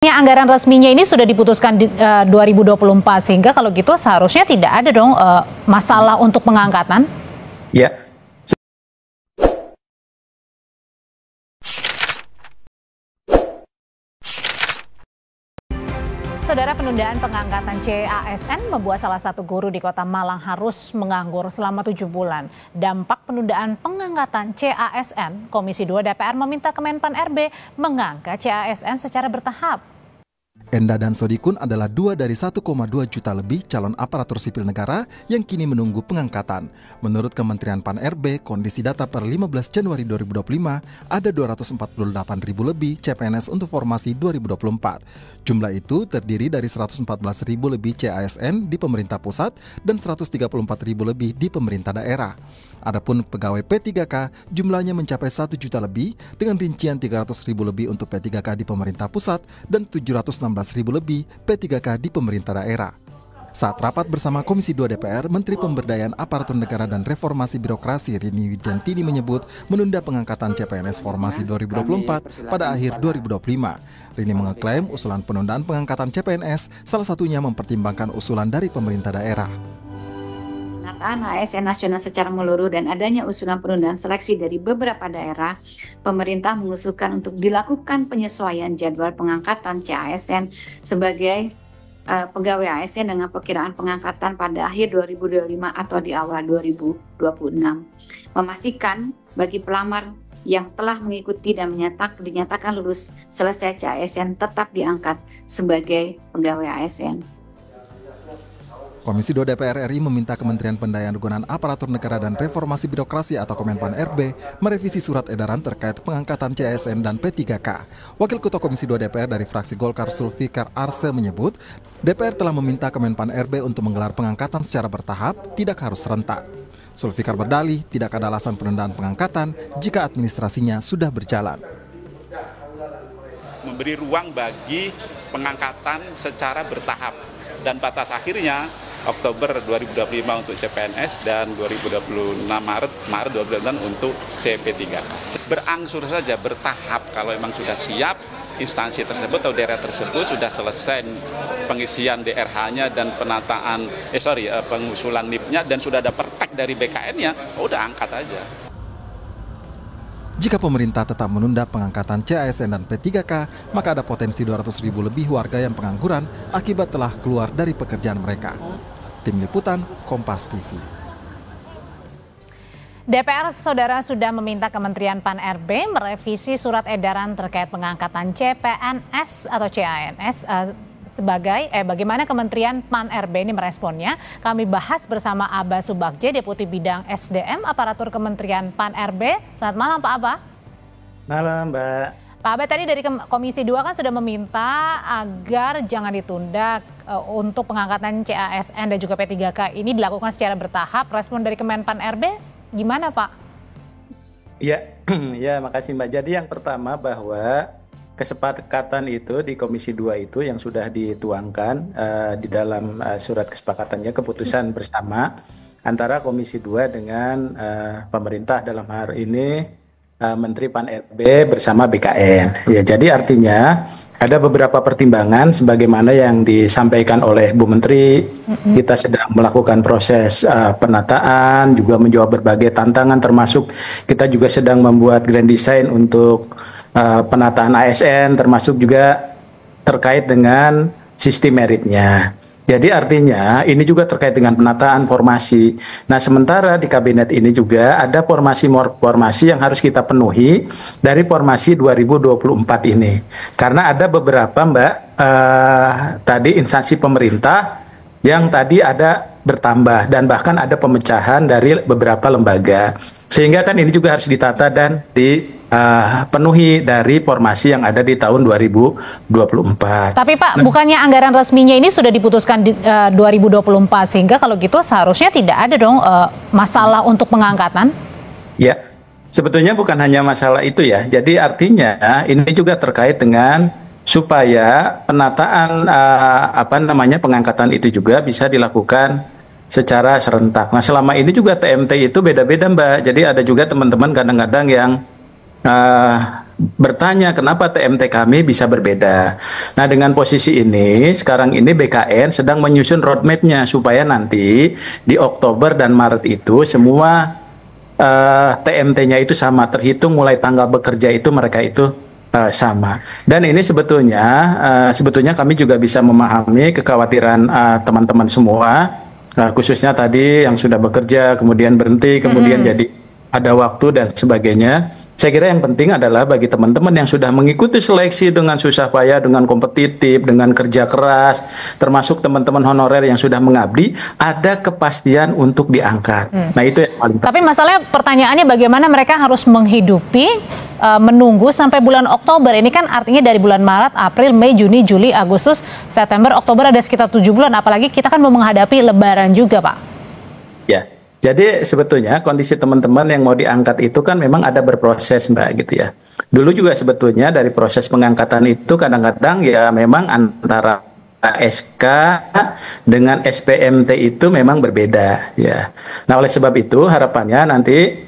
Anggaran resminya ini sudah diputuskan di 2024, sehingga kalau gitu seharusnya tidak ada dong masalah untuk pengangkatan. Ya. Saudara, penundaan pengangkatan CASN membuat salah satu guru di Kota Malang harus menganggur selama 7 bulan. Dampak penundaan pengangkatan CASN, Komisi 2 DPR meminta Kemenpan RB mengangkat CASN secara bertahap. Enda dan Sodikun adalah 2 dari 1,2 juta lebih calon aparatur sipil negara yang kini menunggu pengangkatan. Menurut Kementerian Pan RB, kondisi data per 15 Januari 2025 ada 248.000 lebih CPNS untuk formasi 2024. Jumlah itu terdiri dari 114.000 lebih CASN di pemerintah pusat dan 134.000 lebih di pemerintah daerah. Adapun pegawai P3K jumlahnya mencapai 1 juta lebih dengan rincian 300.000 lebih untuk P3K di pemerintah pusat dan 716.000 lebih P3K di pemerintah daerah. Saat rapat bersama Komisi 2 DPR, Menteri Pemberdayaan Aparatur Negara dan Reformasi Birokrasi Rini Widiantini menyebut menunda pengangkatan CPNS formasi 2024 pada akhir 2025. Rini mengeklaim usulan penundaan pengangkatan CPNS salah satunya mempertimbangkan usulan dari pemerintah daerah. Pendataan ASN nasional secara menyeluruh dan adanya usulan penundaan seleksi dari beberapa daerah, pemerintah mengusulkan untuk dilakukan penyesuaian jadwal pengangkatan CASN sebagai pegawai ASN dengan perkiraan pengangkatan pada akhir 2025 atau di awal 2026. Memastikan bagi pelamar yang telah mengikuti dan dinyatakan lulus selesai CASN tetap diangkat sebagai pegawai ASN. Komisi 2 DPR RI meminta Kementerian Pendayaan Aparatur Negara dan Reformasi Birokrasi atau Kemenpan RB merevisi surat edaran terkait pengangkatan CASN dan P3K. Wakil Ketua Komisi 2 DPR dari fraksi Golkar Sulfikar Arse menyebut, DPR telah meminta Kemenpan RB untuk menggelar pengangkatan secara bertahap, tidak harus serentak. Sulfikar berdalih tidak ada alasan penundaan pengangkatan jika administrasinya sudah berjalan. Memberi ruang bagi pengangkatan secara bertahap dan batas akhirnya Oktober 2025 untuk CPNS dan 2026 Maret 2026 untuk CP3K. Berangsur saja, bertahap. Kalau memang sudah siap instansi tersebut atau daerah tersebut sudah selesai pengisian DRH-nya dan penataan pengusulan NIP-nya dan sudah ada pertek dari BKN-nya, udah angkat aja. Jika pemerintah tetap menunda pengangkatan CASN dan P3K, maka ada potensi 200.000 lebih warga yang pengangguran akibat telah keluar dari pekerjaan mereka. Tim Liputan, Kompas TV. DPR, Saudara, sudah meminta Kementerian Pan RB merevisi surat edaran terkait pengangkatan CPNS atau CANS bagaimana Kementerian Pan RB ini meresponnya. Kami bahas bersama Aba Subagje, Deputi Bidang SDM Aparatur Kementerian Pan RB. Selamat malam, Pak Aba. Malam, Mbak. Pak Aba, tadi dari Komisi 2 kan sudah meminta agar jangan ditunda untuk pengangkatan CASN dan juga P3K ini dilakukan secara bertahap. Respon dari Kemenpan RB gimana, Pak? Ya, makasih, Mbak. Jadi yang pertama bahwa kesepakatan itu di Komisi 2 itu yang sudah dituangkan di dalam surat kesepakatannya, keputusan bersama antara Komisi 2 dengan pemerintah, dalam hal ini Menteri Pan RB bersama BKN. Ya, jadi artinya ada beberapa pertimbangan sebagaimana yang disampaikan oleh Bu Menteri. Kita sedang melakukan proses penataan, juga menjawab berbagai tantangan, termasuk kita juga sedang membuat grand design untuk penataan ASN, termasuk juga terkait dengan sistem meritnya. Jadi artinya ini juga terkait dengan penataan formasi. Nah, sementara di kabinet ini juga ada formasi yang harus kita penuhi dari formasi 2024 ini. Karena ada beberapa, Mbak, tadi instansi pemerintah yang tadi ada bertambah dan bahkan ada pemecahan dari beberapa lembaga. Sehingga kan ini juga harus ditata dan dipenuhi dari formasi yang ada di tahun 2024. Tapi Pak, bukannya anggaran resminya ini sudah diputuskan di 2024, sehingga kalau gitu seharusnya tidak ada dong masalah untuk pengangkatan? Ya, sebetulnya bukan hanya masalah itu ya. Jadi artinya ini juga terkait dengan supaya penataan pengangkatan itu juga bisa dilakukan secara serentak. Nah, selama ini juga TMT itu beda-beda, Mbak. Jadi ada juga teman-teman kadang-kadang yang bertanya kenapa TMT kami bisa berbeda. Nah, dengan posisi ini, sekarang ini BKN sedang menyusun roadmap-nya supaya nanti di Oktober dan Maret itu semua TMT-nya itu sama, terhitung mulai tanggal bekerja itu mereka itu sama. Dan ini sebetulnya kami juga bisa memahami kekhawatiran teman-teman semua, khususnya tadi yang sudah bekerja, kemudian berhenti, kemudian jadi ada waktu dan sebagainya. Saya kira yang penting adalah bagi teman-teman yang sudah mengikuti seleksi dengan susah payah, dengan kompetitif, dengan kerja keras, termasuk teman-teman honorer yang sudah mengabdi, ada kepastian untuk diangkat. Nah, itu yang paling penting. Tapi masalahnya pertanyaannya bagaimana mereka harus menghidupi, menunggu sampai bulan Oktober. Ini kan artinya dari bulan Maret, April, Mei, Juni, Juli, Agustus, September, Oktober ada sekitar 7 bulan. Apalagi kita kan mau menghadapi Lebaran juga, Pak. Ya. Jadi sebetulnya kondisi teman-teman yang mau diangkat itu kan memang ada berproses, Mbak, gitu ya. Dulu juga sebetulnya dari proses pengangkatan itu kadang-kadang ya memang antara SK dengan SPMT itu memang berbeda ya. Nah, oleh sebab itu harapannya nanti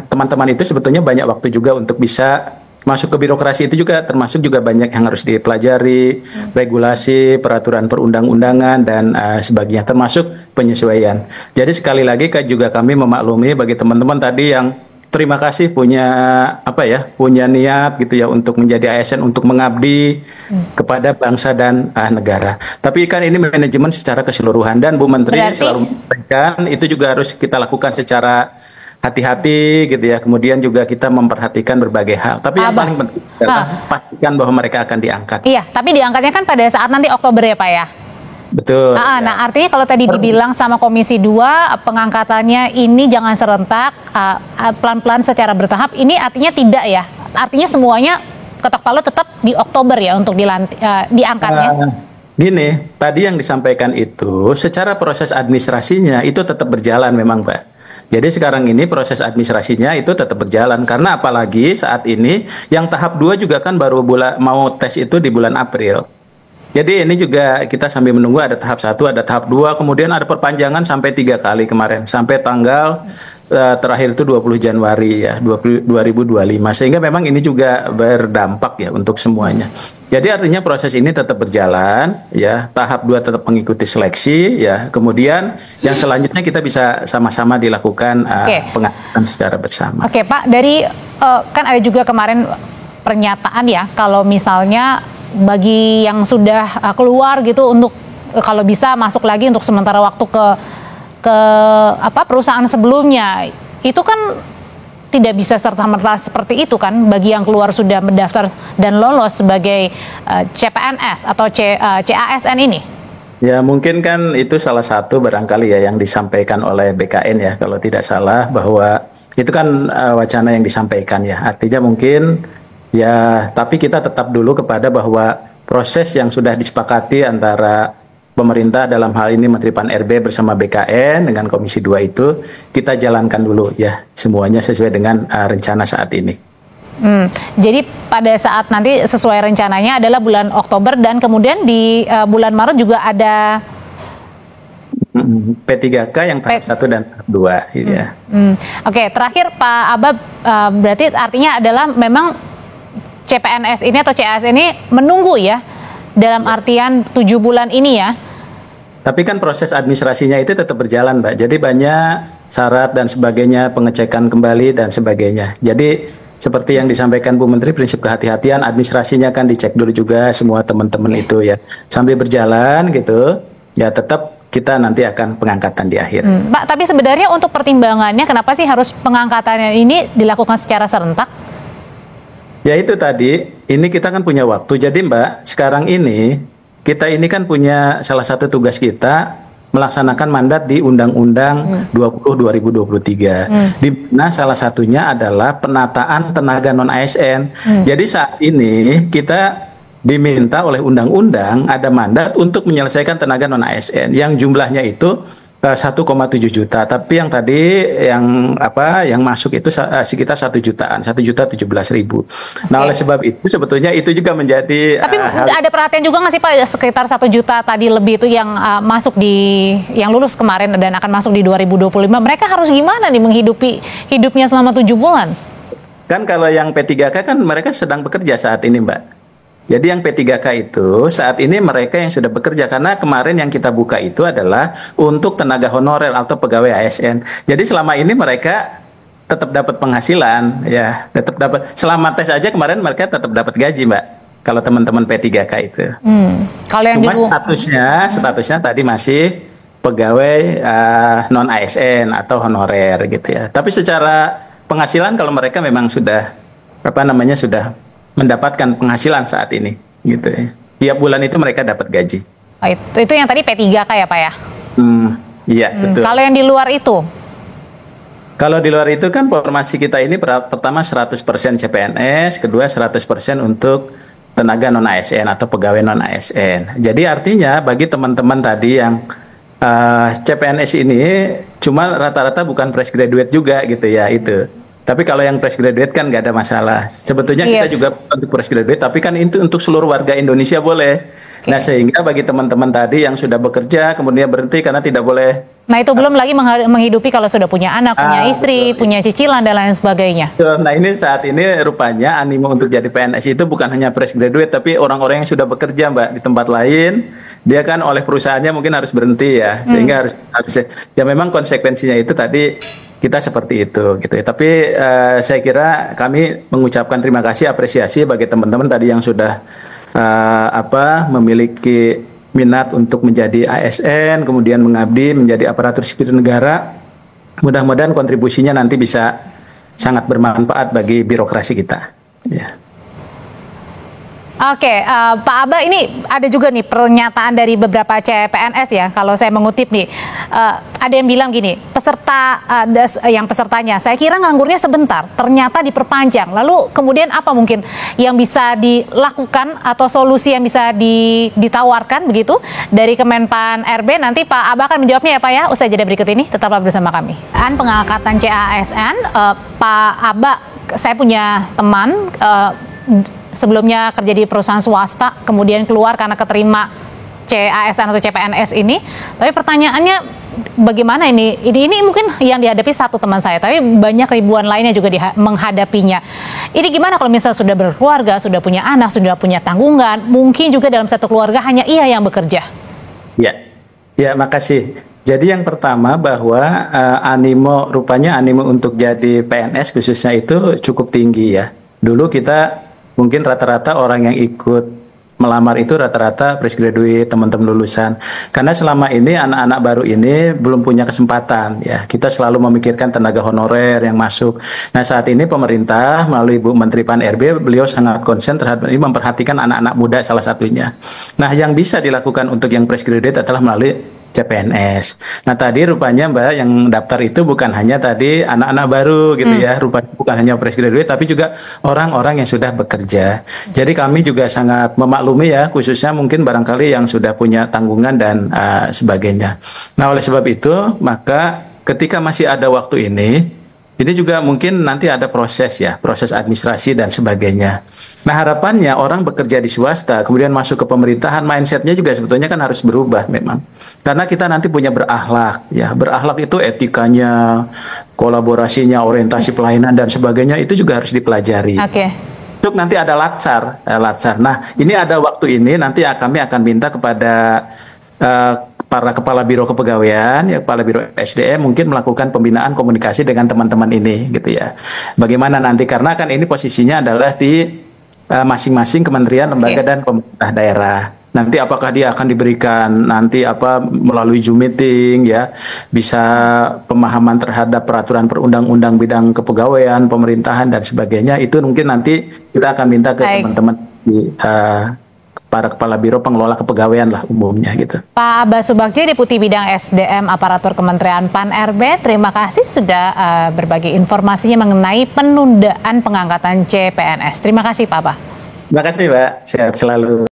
teman-teman itu sebetulnya banyak waktu juga untuk bisa masuk ke birokrasi, itu juga termasuk juga banyak yang harus dipelajari, regulasi, peraturan perundang-undangan dan sebagainya, termasuk penyesuaian. Jadi sekali lagi juga kami memaklumi bagi teman-teman tadi yang terima kasih punya punya niat gitu ya untuk menjadi ASN, untuk mengabdi kepada bangsa dan negara. Tapi kan ini manajemen secara keseluruhan, dan Bu Menteri selalu menyampaikan itu juga harus kita lakukan secara hati-hati gitu ya. Kemudian juga kita memperhatikan berbagai hal. Tapi yang paling penting adalah pastikan bahwa mereka akan diangkat. Iya, tapi diangkatnya kan pada saat nanti Oktober ya, Pak ya? Betul. Nah, artinya kalau tadi dibilang sama Komisi 2 pengangkatannya ini jangan serentak, pelan-pelan secara bertahap, ini artinya tidak ya? Artinya semuanya ketok palu tetap di Oktober ya untuk diangkatnya? Gini, tadi yang disampaikan itu secara proses administrasinya itu tetap berjalan memang, Mbak. Jadi sekarang ini proses administrasinya itu tetap berjalan, karena apalagi saat ini yang tahap 2 juga kan baru mau tes itu di bulan April. Jadi ini juga kita sambil menunggu, ada tahap 1, ada tahap 2, kemudian ada perpanjangan sampai 3 kali kemarin, sampai tanggal terakhir itu 20 Januari ya, 2025. Sehingga memang ini juga berdampak ya untuk semuanya. Jadi artinya proses ini tetap berjalan ya, tahap 2 tetap mengikuti seleksi ya. Kemudian yang selanjutnya kita bisa sama-sama dilakukan pengangkatan secara bersama. Oke, Pak, dari kan ada juga kemarin pernyataan ya, kalau misalnya bagi yang sudah keluar gitu untuk kalau bisa masuk lagi untuk sementara waktu ke perusahaan sebelumnya, itu kan tidak bisa serta-merta seperti itu kan bagi yang keluar sudah mendaftar dan lolos sebagai CPNS atau CASN ini. Ya, mungkin kan itu salah satu barangkali ya yang disampaikan oleh BKN ya, kalau tidak salah, bahwa itu kan wacana yang disampaikan ya. Artinya mungkin ya, tapi kita tetap dulu kepada bahwa proses yang sudah disepakati antara pemerintah, dalam hal ini Menteri Pan-RB bersama BKN dengan Komisi 2 itu kita jalankan dulu ya, semuanya sesuai dengan rencana saat ini. Jadi pada saat nanti sesuai rencananya adalah bulan Oktober, dan kemudian di bulan Maret juga ada P3K yang tahap 1 dan tahap 2 gitu ya. Oke, terakhir Pak Abab, berarti artinya adalah memang CPNS ini atau CAS ini menunggu ya, dalam artian 7 bulan ini ya. Tapi kan proses administrasinya itu tetap berjalan, Mbak. Jadi banyak syarat dan sebagainya, pengecekan kembali dan sebagainya. Jadi seperti yang disampaikan Bu Menteri, prinsip kehati-hatian, administrasinya kan dicek dulu juga semua teman-teman itu ya. Sambil berjalan gitu, ya tetap kita nanti akan pengangkatan di akhir. Pak, tapi sebenarnya untuk pertimbangannya kenapa sih harus pengangkatannya ini dilakukan secara serentak? Ya itu tadi, ini kita kan punya waktu. Jadi Mbak, sekarang ini kita ini kan punya salah satu tugas kita melaksanakan mandat di Undang-Undang 20 2023. Di mana salah satunya adalah penataan tenaga non ASN. Jadi saat ini kita diminta oleh undang-undang ada mandat untuk menyelesaikan tenaga non ASN yang jumlahnya itu 1,7 juta, tapi yang tadi yang masuk itu sekitar 1 jutaan, 1.017.000. Nah, oleh sebab itu sebetulnya itu juga menjadi tapi ada perhatian juga nggak sih Pak, sekitar 1 juta tadi lebih itu yang masuk yang lulus kemarin dan akan masuk di 2025, mereka harus gimana nih menghidupi hidupnya selama 7 bulan? Kan kalau yang P3K kan mereka sedang bekerja saat ini, Mbak. Jadi yang P3K itu saat ini mereka yang sudah bekerja, karena kemarin yang kita buka itu adalah untuk tenaga honorer atau pegawai ASN. Jadi selama ini mereka tetap dapat penghasilan, ya, tetap dapat. Selama tes aja kemarin mereka tetap dapat gaji, Mbak. Kalau teman-teman P3K itu. Kalau yang Cuma statusnya tadi masih pegawai non ASN atau honorer gitu ya. Tapi secara penghasilan kalau mereka memang sudah sudah mendapatkan penghasilan saat ini gitu ya. Tiap bulan itu mereka dapat gaji. Oh, itu yang tadi P3K ya Pak ya? Iya betul. Kalau yang di luar itu? Kalau di luar itu kan formasi kita ini pertama 100% CPNS, kedua 100% untuk tenaga non ASN atau pegawai non ASN. Jadi artinya bagi teman-teman tadi yang CPNS ini cuma rata-rata bukan fresh graduate juga gitu ya itu. Tapi kalau yang fresh graduate kan nggak ada masalah. Sebetulnya kita juga untuk fresh graduate, tapi kan itu untuk seluruh warga Indonesia boleh. Nah sehingga bagi teman-teman tadi yang sudah bekerja kemudian berhenti karena tidak boleh. Nah itu belum lagi menghidupi kalau sudah punya anak, punya istri, punya cicilan dan lain sebagainya. Nah ini saat ini rupanya animo untuk jadi PNS itu bukan hanya fresh graduate, tapi orang-orang yang sudah bekerja, Mbak, di tempat lain. Dia kan oleh perusahaannya mungkin harus berhenti ya, sehingga harus ya memang konsekuensinya itu tadi kita seperti itu gitu ya. Tapi saya kira kami mengucapkan terima kasih, apresiasi bagi teman-teman tadi yang sudah memiliki minat untuk menjadi ASN, kemudian mengabdi menjadi aparatur sipil negara. Mudah-mudahan kontribusinya nanti bisa sangat bermanfaat bagi birokrasi kita. Ya. Oke, Pak Aba, ini ada juga nih pernyataan dari beberapa CPNS ya, kalau saya mengutip nih, ada yang bilang gini, pesertanya, saya kira nganggurnya sebentar, ternyata diperpanjang, lalu kemudian apa mungkin yang bisa dilakukan atau solusi yang bisa ditawarkan begitu dari Kemenpan RB, nanti Pak Aba akan menjawabnya ya Pak ya, usai jeda berikut ini, tetaplah bersama kami. Pengangkatan CASN, Pak Aba, saya punya teman, sebelumnya kerja di perusahaan swasta, kemudian keluar karena keterima CASN atau CPNS ini. Tapi pertanyaannya bagaimana ini? Ini mungkin yang dihadapi satu teman saya, tapi banyak ribuan lainnya juga menghadapinya. Ini gimana kalau misalnya sudah berkeluarga, sudah punya anak, sudah punya tanggungan, mungkin juga dalam satu keluarga hanya ia yang bekerja? Ya, makasih. Jadi yang pertama bahwa rupanya animo untuk jadi PNS khususnya itu cukup tinggi ya. Dulu kita mungkin rata-rata orang yang ikut melamar itu rata-rata fresh graduate, teman-teman lulusan. Karena selama ini anak-anak baru ini belum punya kesempatan ya. Kita selalu memikirkan tenaga honorer yang masuk. Nah saat ini pemerintah melalui Bu Menteri Pan RB, beliau sangat konsen terhadap ini, memperhatikan anak-anak muda salah satunya. Nah yang bisa dilakukan untuk yang fresh graduate adalah melalui CPNS. Nah tadi rupanya Mbak yang daftar itu bukan hanya tadi anak-anak baru gitu ya, rupanya bukan hanya fresh graduate tapi juga orang-orang yang sudah bekerja. Jadi kami juga sangat memaklumi ya, khususnya mungkin barangkali yang sudah punya tanggungan dan sebagainya. Nah oleh sebab itu maka ketika masih ada waktu ini juga mungkin nanti ada proses ya, proses administrasi dan sebagainya. Nah harapannya orang bekerja di swasta, kemudian masuk ke pemerintahan, mindsetnya juga sebetulnya kan harus berubah memang. Karena kita nanti punya berakhlak, ya berakhlak itu etikanya, kolaborasinya, orientasi pelayanan dan sebagainya itu juga harus dipelajari. Untuk nanti ada latsar. Nah ini ada waktu ini, nanti kami akan minta kepada para kepala biro kepegawaian, ya kepala biro SDM mungkin melakukan pembinaan komunikasi dengan teman-teman ini, gitu ya. Bagaimana nanti karena kan ini posisinya adalah di masing-masing kementerian, lembaga dan pemerintah daerah. Nanti apakah dia akan diberikan nanti melalui Zoom meeting ya, bisa pemahaman terhadap peraturan perundang-undang bidang kepegawaian, pemerintahan dan sebagainya. Itu mungkin nanti kita akan minta ke teman-teman di para kepala biro pengelola kepegawaian lah umumnya gitu. Pak Aba Subagja, Deputi Bidang SDM Aparatur Kementerian Pan RB, terima kasih sudah berbagi informasinya mengenai penundaan pengangkatan CPNS. Terima kasih Pak Aba. Terima kasih Mbak, sehat selalu.